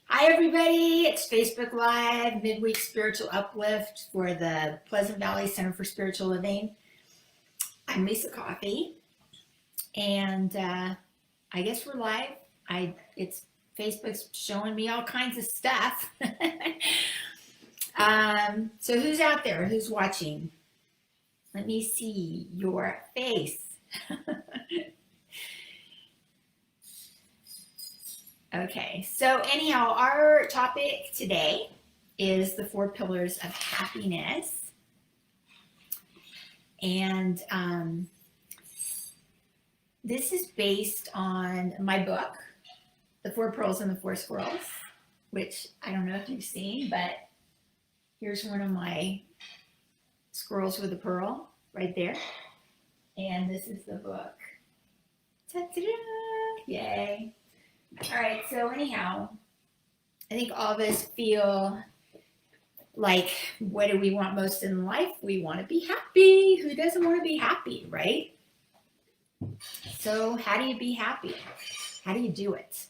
Hi, everybody. It's Facebook Live, midweek spiritual uplift for the Pleasant Valley Center for Spiritual Living. I'm Lissa Coffey, and I guess we're live. It's Facebook's showing me all kinds of stuff. So who's out there? Who's watching? Let me see your face. Okay, so anyhow, our topic today is the 4 pillars of happiness. And this is based on my book, The 4 Pearls and the 4 Squirrels, which I don't know if you've seen, but here's one of my squirrels with a pearl right there. And this is the book. Ta-da! Yay. All right, so anyhow, I think all of us feel like, what do we want most in life? We want to be happy. Who doesn't want to be happy, right? So how do you be happy? How do you do it?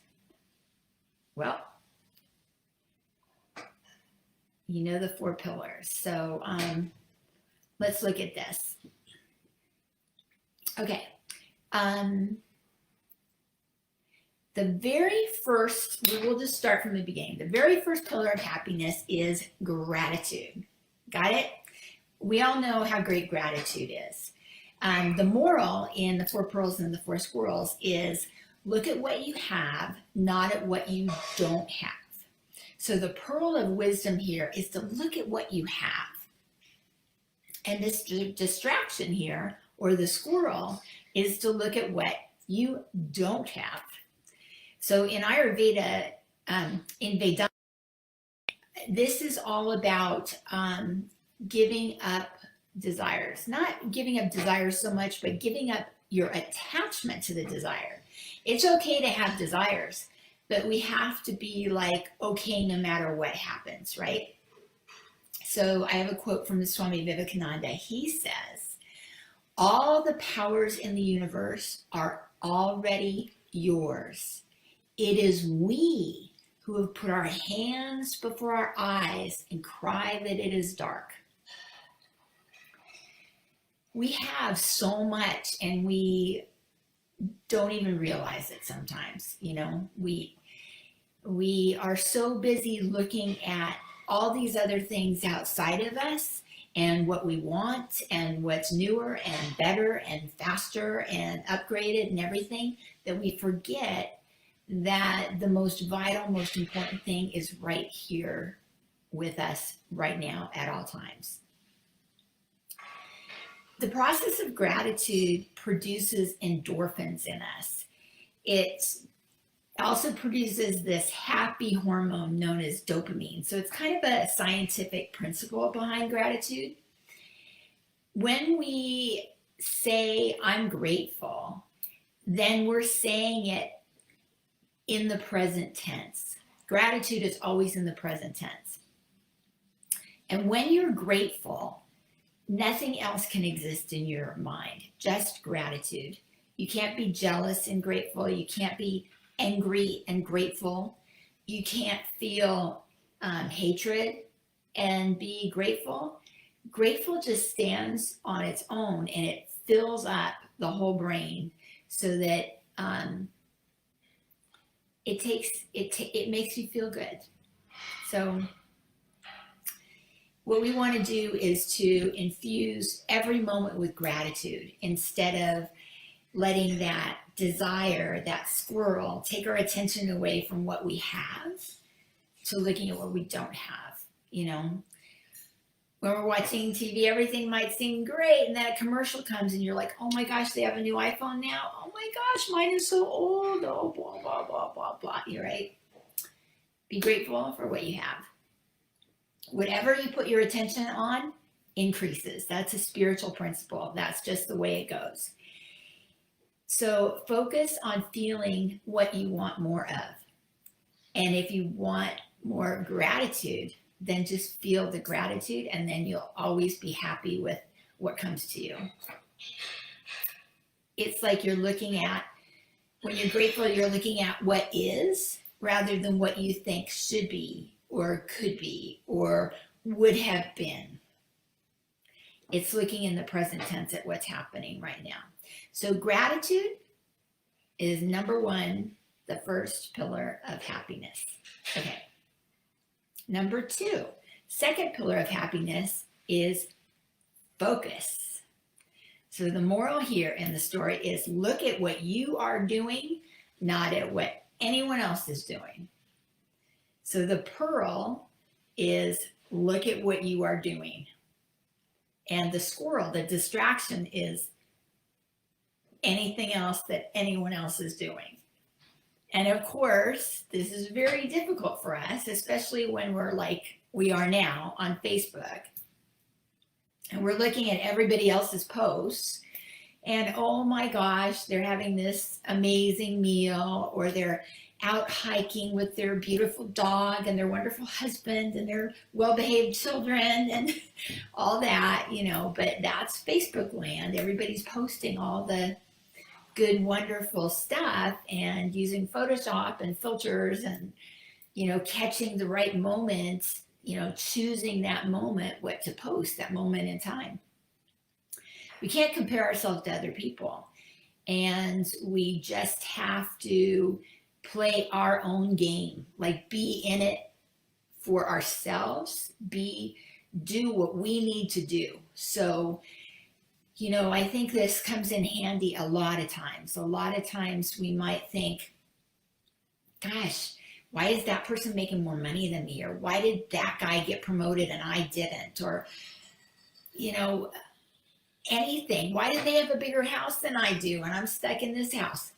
Well, you know the 4 pillars. So let's look at this. Okay. The very first, we will just start from the beginning. The very first pillar of happiness is gratitude. Got it? We all know how great gratitude is. The moral in the 4 pearls and the 4 squirrels is look at what you have, not at what you don't have. So the pearl of wisdom here is to look at what you have. And this distraction here, or the squirrel, is to look at what you don't have. So in Ayurveda, in Vedanta, this is all about giving up desires. Not giving up desires so much, but giving up your attachment to the desire. It's okay to have desires, but we have to be like, okay, no matter what happens, right? So I have a quote from the Swami Vivekananda. He says, all the powers in the universe are already yours. It is we who have put our hands before our eyes and cry that it is dark. We have so much and we don't even realize it sometimes. You know, we are so busy looking at all these other things outside of us and what we want and what's newer and better and faster and upgraded and everything, that we forget that the most vital, most important thing is right here with us right now at all times. The process of gratitude produces endorphins in us. It also produces this happy hormone known as dopamine. So it's kind of a scientific principle behind gratitude. When we say, I'm grateful, then we're saying it in the present tense. Gratitude is always in the present tense. And when you're grateful, nothing else can exist in your mind, just gratitude. You can't be jealous and grateful. You can't be angry and grateful. You can't feel hatred and be grateful. Grateful just stands on its own and it fills up the whole brain so that it makes you feel good. So what we want to do is to infuse every moment with gratitude instead of letting that desire, that squirrel, take our attention away from what we have to looking at what we don't have. You know, when we're watching TV, everything might seem great, and then a commercial comes and you're like, oh my gosh, they have a new iPhone now. Oh my gosh, mine is so old. Oh, blah, blah, blah, blah, blah. You're right. Be grateful for what you have. Whatever you put your attention on increases. That's a spiritual principle. That's just the way it goes. So focus on feeling what you want more of. And if you want more gratitude, then just feel the gratitude, and then you'll always be happy with what comes to you. It's like you're looking at, when you're grateful, you're looking at what is, rather than what you think should be or could be or would have been. It's looking in the present tense at what's happening right now. So gratitude is number one, the first pillar of happiness. Okay. Number two, second pillar of happiness is focus. So the moral here in the story is look at what you are doing, not at what anyone else is doing. So the pearl is look at what you are doing. And the squirrel, the distraction, is anything else that anyone else is doing. And of course, this is very difficult for us, especially when we're like we are now on Facebook. And we're looking at everybody else's posts. And oh my gosh, they're having this amazing meal, or they're out hiking with their beautiful dog and their wonderful husband and their well-behaved children and all that, you know, but that's Facebook land. Everybody's posting all the good, wonderful stuff and using Photoshop and filters and, you know, catching the right moment, you know, choosing that moment, what to post, that moment in time. We can't compare ourselves to other people, and we just have to play our own game, like be in it for ourselves, do what we need to do. So, you know, I think this comes in handy a lot of times. A lot of times we might think, gosh, why is that person making more money than me? Or why did that guy get promoted and I didn't? Or, you know, anything. Why did they have a bigger house than I do and I'm stuck in this house?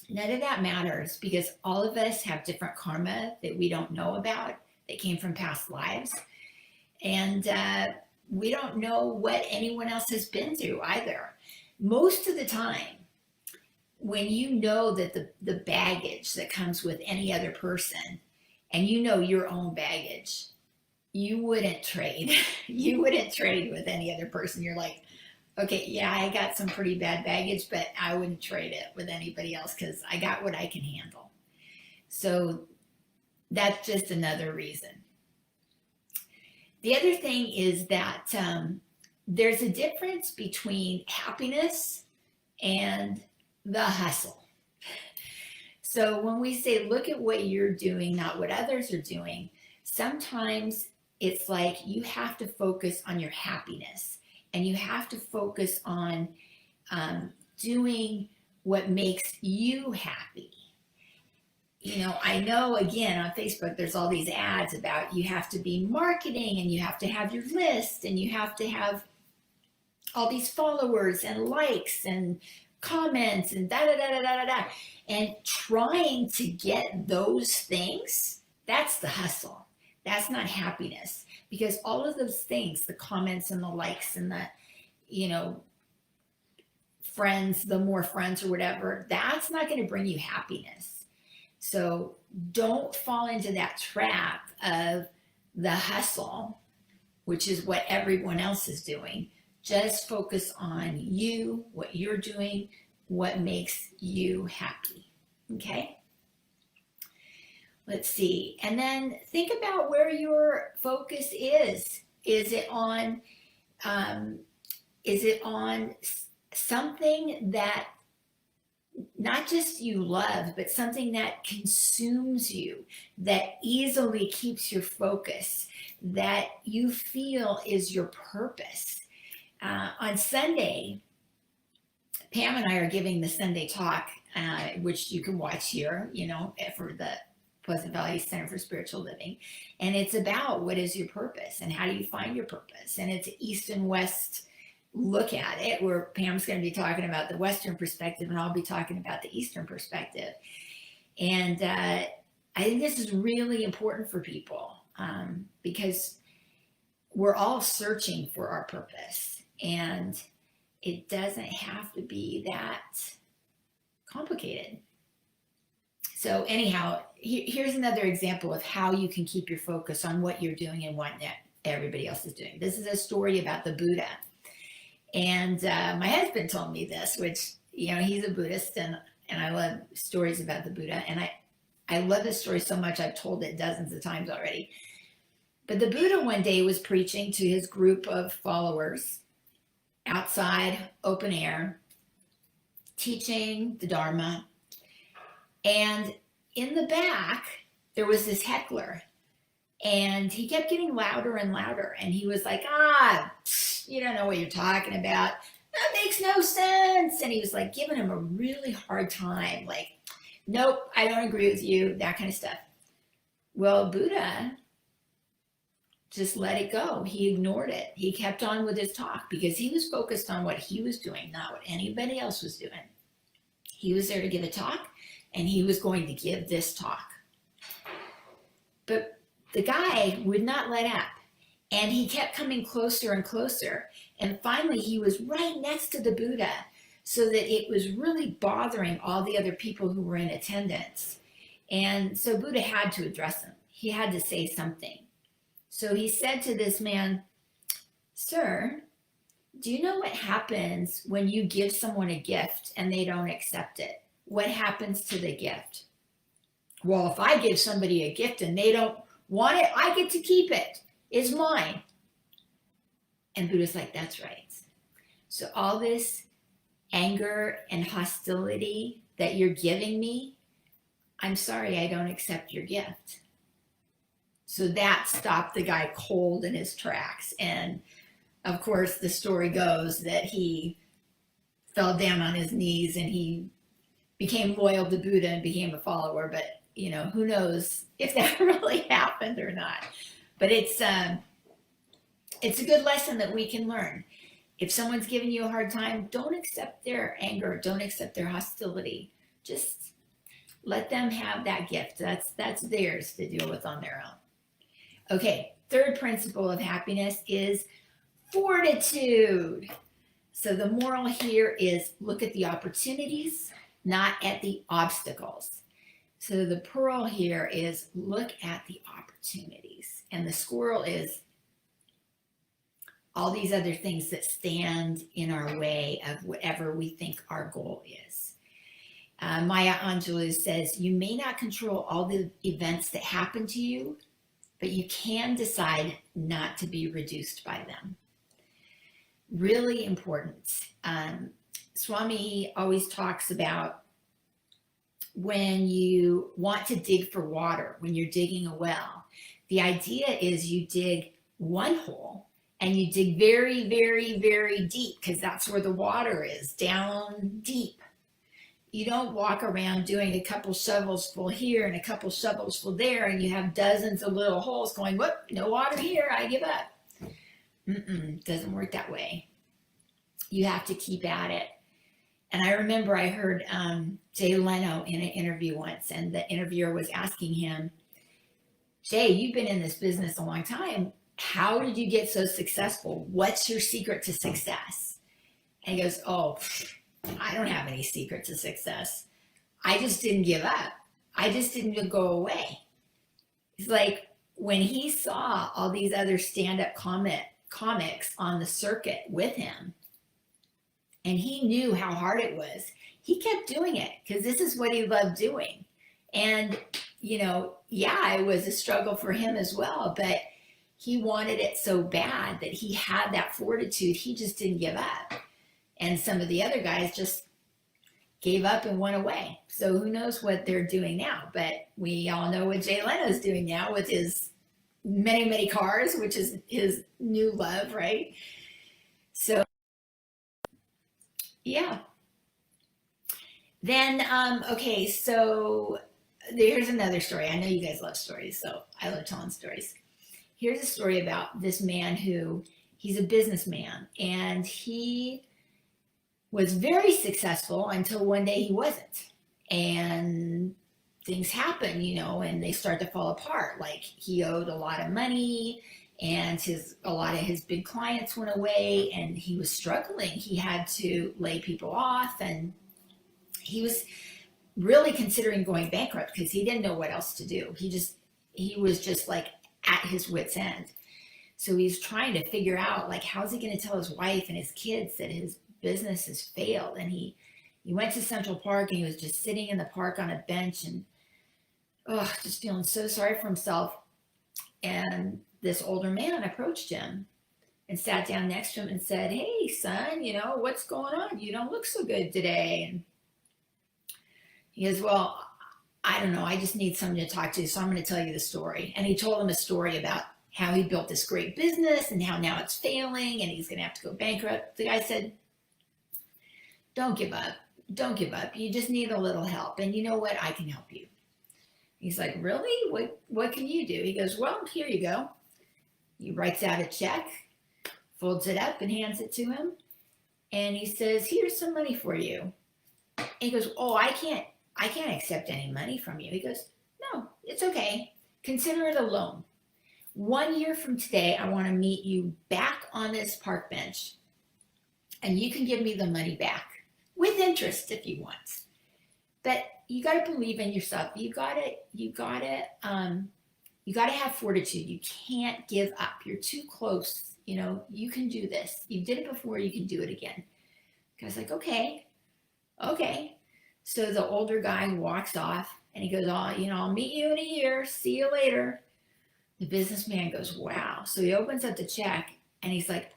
None of that matters, because all of us have different karma that we don't know about that came from past lives. And we don't know what anyone else has been through either. Most of the time, when you know that the baggage that comes with any other person, and you know your own baggage, you wouldn't trade. You wouldn't trade with any other person. You're like, okay, yeah, I got some pretty bad baggage, but I wouldn't trade it with anybody else because I got what I can handle. So that's just another reason. The other thing is that there's a difference between happiness and the hustle. So when we say, look at what you're doing, not what others are doing, sometimes it's like you have to focus on your happiness, and you have to focus on doing what makes you happy. You know, I know, again, on Facebook, there's all these ads about you have to be marketing, and you have to have your list, and you have to have all these followers and likes and comments and da-da-da-da-da-da. And trying to get those things, that's the hustle. That's not happiness, because all of those things, the comments and the likes and the, you know, friends, the more friends or whatever, that's not going to bring you happiness. So don't fall into that trap of the hustle, which is what everyone else is doing. Just focus on you, what you're doing, what makes you happy. Okay? Let's see. And then think about where your focus is. Is it on something that not just you love, but something that consumes you, that easily keeps your focus, that you feel is your purpose? On Sunday, Pam and I are giving the Sunday talk, which you can watch here, you know, for the Pleasant Valley Center for Spiritual Living. And it's about what is your purpose and how do you find your purpose? And it's an East and West look at it, where Pam's going to be talking about the Western perspective and I'll be talking about the Eastern perspective. And I think this is really important for people because we're all searching for our purpose, and it doesn't have to be that complicated. So anyhow, here's another example of how you can keep your focus on what you're doing and what everybody else is doing. This is a story about the Buddha. And my husband told me this, which, you know, he's a Buddhist, and I love stories about the Buddha. And I love this story so much, I've told it dozens of times already. But the Buddha one day was preaching to his group of followers outside, open air, teaching the Dharma. And in the back, there was this heckler. And he kept getting louder and louder. And he was like, you don't know what you're talking about. That makes no sense. And he was like giving him a really hard time. Like, nope, I don't agree with you, that kind of stuff. Well, Buddha just let it go. He ignored it. He kept on with his talk because he was focused on what he was doing, not what anybody else was doing. He was there to give a talk, and he was going to give this talk. But the guy would not let up, and he kept coming closer and closer. And finally, he was right next to the Buddha, so that it was really bothering all the other people who were in attendance. And so Buddha had to address him. He had to say something. So he said to this man, "Sir, do you know what happens when you give someone a gift and they don't accept it? What happens to the gift?" "Well, if I give somebody a gift and they don't want it, I get to keep it. It's mine." And Buddha's like, "That's right. So all this anger and hostility that you're giving me, I'm sorry, I don't accept your gift." So that stopped the guy cold in his tracks. And of course, the story goes that he fell down on his knees and he became loyal to Buddha and became a follower. But, who knows if that really happened or not. But it's a good lesson that we can learn. If someone's giving you a hard time, don't accept their anger. Don't accept their hostility. Just let them have that gift. That's theirs to deal with on their own. Okay, third principle of happiness is fortitude. So the moral here is look at the opportunities, not at the obstacles. So the pearl here is look at the opportunities. And the squirrel is all these other things that stand in our way of whatever we think our goal is. Maya Angelou says, "You may not control all the events that happen to you, but you can decide not to be reduced by them." Really important. Swami always talks about when you want to dig for water, when you're digging a well, the idea is you dig one hole and you dig very, very, very deep because that's where the water is, down deep. You don't walk around doing a couple shovels full here and a couple shovels full there and you have dozens of little holes going, "Whoop, no water here, I give up." Doesn't work that way. You have to keep at it. And I remember I heard Jay Leno in an interview once, and the interviewer was asking him, "Jay, you've been in this business a long time. How did you get so successful? What's your secret to success?" And he goes, "Oh, I don't have any secret to success. I just didn't give up. I just didn't go away." It's like when he saw all these other stand-up comics on the circuit with him, and he knew how hard it was, he kept doing it because this is what he loved doing. And, it was a struggle for him as well, but he wanted it so bad that he had that fortitude. He just didn't give up. And some of the other guys just gave up and went away. So who knows what they're doing now? But we all know what Jay Leno's doing now with his many, many cars, which is his new love, right? So, yeah. Then, okay, so here's another story. I know you guys love stories, so I love telling stories. Here's a story about this man he's a businessman, and he was very successful until one day he wasn't. And things happen, and they start to fall apart. Like he owed a lot of money and a lot of his big clients went away and he was struggling. He had to lay people off and he was really considering going bankrupt because he didn't know what else to do. He was just like at his wit's end. So he's trying to figure out like, how's he going to tell his wife and his kids that his business has failed? And he went to Central Park and he was just sitting in the park on a bench and oh, just feeling so sorry for himself. And this older man approached him and sat down next to him and said, "Hey, son, what's going on? You don't look so good today." And he goes, "Well, I don't know. I just need someone to talk to, so I'm going to tell you the story." And he told him a story about how he built this great business and how now it's failing and he's going to have to go bankrupt. The guy said, "Don't give up. Don't give up. You just need a little help. And you know what? I can help you." He's like, "Really? What can you do?" He goes, "Well, here you go." He writes out a check, folds it up and hands it to him. And he says, "Here's some money for you." And he goes, "Oh, I can't accept any money from you." He goes, "No, it's okay. Consider it a loan. 1 year from today, I want to meet you back on this park bench, and you can give me the money back with interest if you want. But you got to believe in yourself. You got to have fortitude. You can't give up. You're too close. You can do this. You did it before. You can do it again." The guy's like, "Okay." So the older guy walks off and he goes, "Oh, I'll meet you in a year. See you later." The businessman goes, "Wow." So he opens up the check and he's like,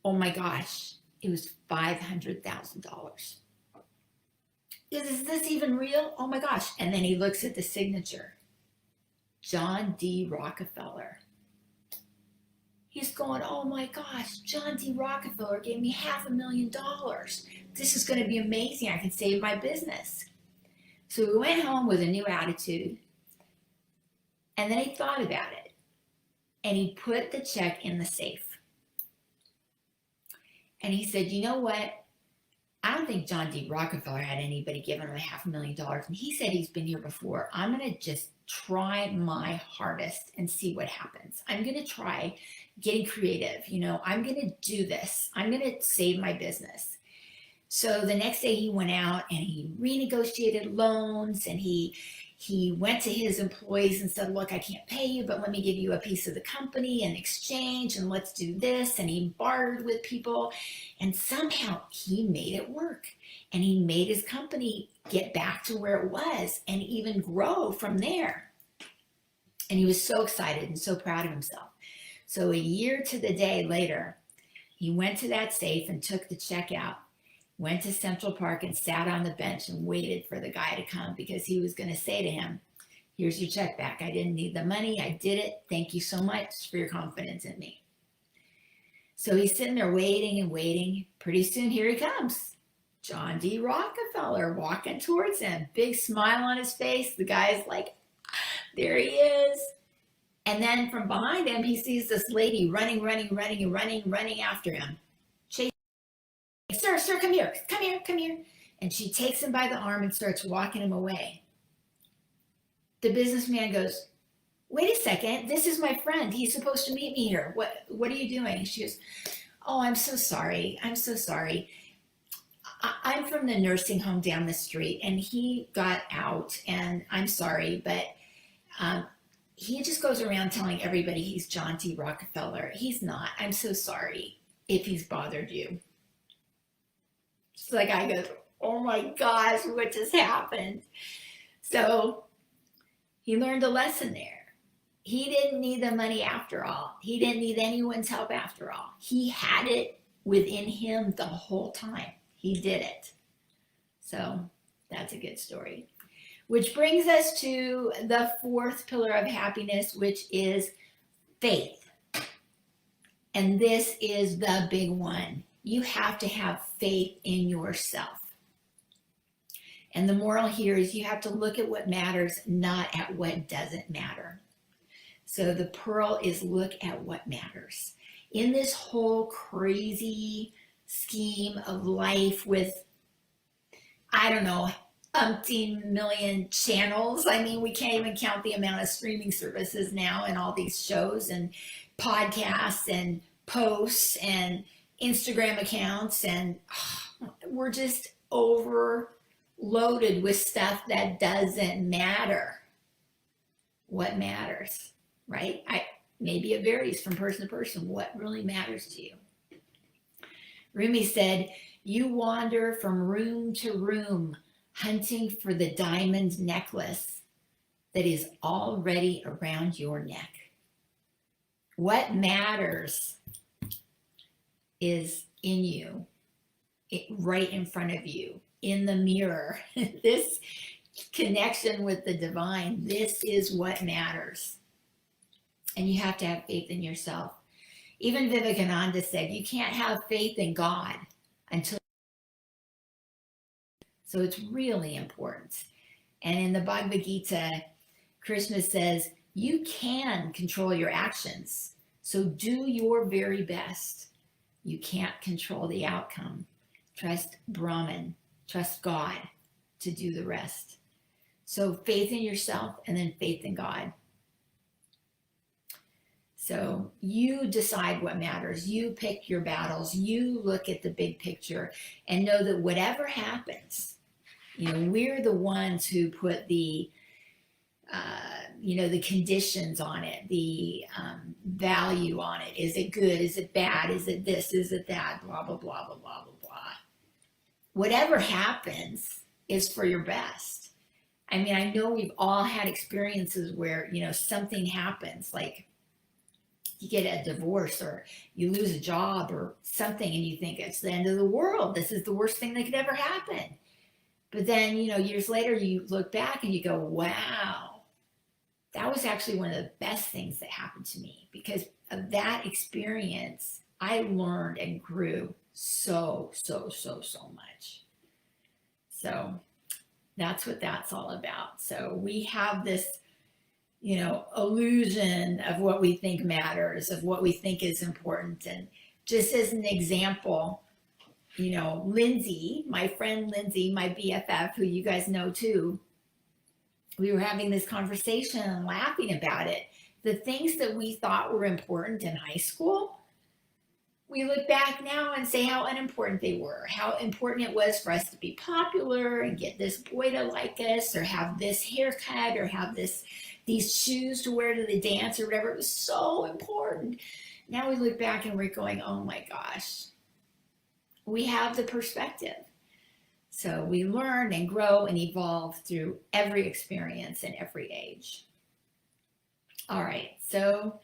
"Oh my gosh, it was $500,000. Is this even real? Oh my gosh." And then he looks at the signature, John D. Rockefeller. He's going, "Oh my gosh, John D. Rockefeller gave me $500,000. This is going to be amazing. I can save my business." So he went home with a new attitude. And then he thought about it. And he put the check in the safe. And he said, "You know what? I don't think John D. Rockefeller had anybody give him $500,000. And he said he's been here before. I'm going to just try my hardest and see what happens. I'm going to try getting creative. I'm going to do this. I'm going to save my business." So the next day he went out and he renegotiated loans, and he went to his employees and said, "Look, I can't pay you, but let me give you a piece of the company in exchange, and let's do this." And he bartered with people, and somehow he made it work. And he made his company get back to where it was and even grow from there. And he was so excited and so proud of himself. So a year to the day later, he went to that safe and took the check out, went to Central Park and sat on the bench and waited for the guy to come, because he was going to say to him, "Here's your check back. I didn't need the money. I did it. Thank you so much for your confidence in me." So he's sitting there waiting and waiting. Pretty soon, here he comes. John D. Rockefeller walking towards him. Big smile on his face. The guy's like, there he is. And then from behind him, he sees this lady running after him. Sir, come here. And she takes him by the arm and starts walking him away. The businessman goes, "Wait a second, this is my friend. He's supposed to meet me here. What are you doing?" She goes, "Oh, I'm so sorry. I'm from the nursing home down the street, and he got out, and I'm sorry, but he just goes around telling everybody he's John D. Rockefeller. He's not. I'm so sorry if he's bothered you." So the guy goes, "Oh my gosh, what just happened?" So he learned a lesson there. He didn't need the money after all. He didn't need anyone's help after all. He had it within him the whole time. He did it. So that's a good story. Which brings us to the fourth pillar of happiness, which is faith. And this is the big one. You have to have faith in yourself. And the moral here is you have to look at what matters, not at what doesn't matter. So the pearl is look at what matters. In this whole crazy scheme of life with, I don't know, umpteen million channels. I mean, we can't even count the amount of streaming services now and all these shows and podcasts and posts and Instagram accounts, and we're just overloaded with stuff that doesn't matter. What matters, right? Maybe it varies from person to person. What really matters to you? Rumi said, "You wander from room to room, hunting for the diamond necklace, that is already around your neck. What matters is in you, right in front of you, in the mirror. This connection with the divine, this is what matters. And you have to have faith in yourself. Even Vivekananda said, you can't have faith in God until. So it's really important. And in the Bhagavad Gita, Krishna says, you can control your actions. So do your very best. You can't control the outcome. Trust Brahman, trust God to do the rest. So faith in yourself and then faith in God. So you decide what matters. You pick your battles. You look at the big picture and know that whatever happens, we're the ones who put the the conditions on it, the value on it. Is it good? Is it bad? Is it this? Is it that? Blah, blah, blah, blah, blah, blah, blah. Whatever happens is for your best. I mean, I know we've all had experiences where, something happens, like you get a divorce or you lose a job or something and you think it's the end of the world. This is the worst thing that could ever happen. But then, years later, you look back and you go, wow, that was actually one of the best things that happened to me. Because of that experience, I learned and grew so much. So that's what that's all about. So we have this, illusion of what we think matters, of what we think is important. And just as an example, Lindsay, my friend Lindsay, my BFF, who you guys know too, we were having this conversation and laughing about it. The things that we thought were important in high school, we look back now and say how unimportant they were, how important it was for us to be popular and get this boy to like us or have this haircut or have these shoes to wear to the dance or whatever. It was so important. Now we look back and we're going, oh my gosh, we have the perspective. So we learn and grow and evolve through every experience and every age. All right, so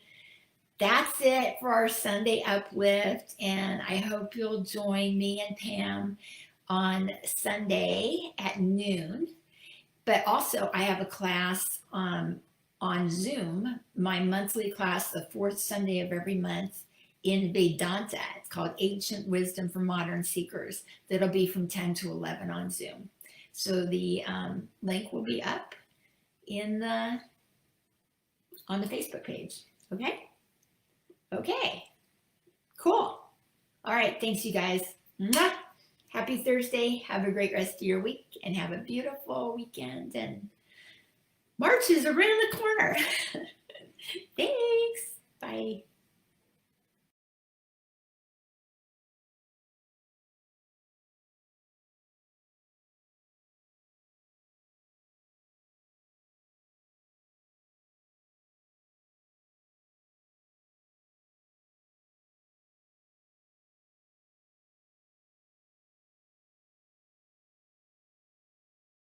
that's it for our Sunday uplift, and I hope you'll join me and Pam on Sunday at noon. But also, I have a class on Zoom, my monthly class, the fourth Sunday of every month in Vedanta. It's called Ancient Wisdom for Modern Seekers. That'll be from 10 to 11 on Zoom. So the link will be up on the Facebook page. Okay, cool. All right, thanks you guys. Mwah! Happy Thursday. Have a great rest of your week and have a beautiful weekend. And March is around the corner. Thanks. Bye.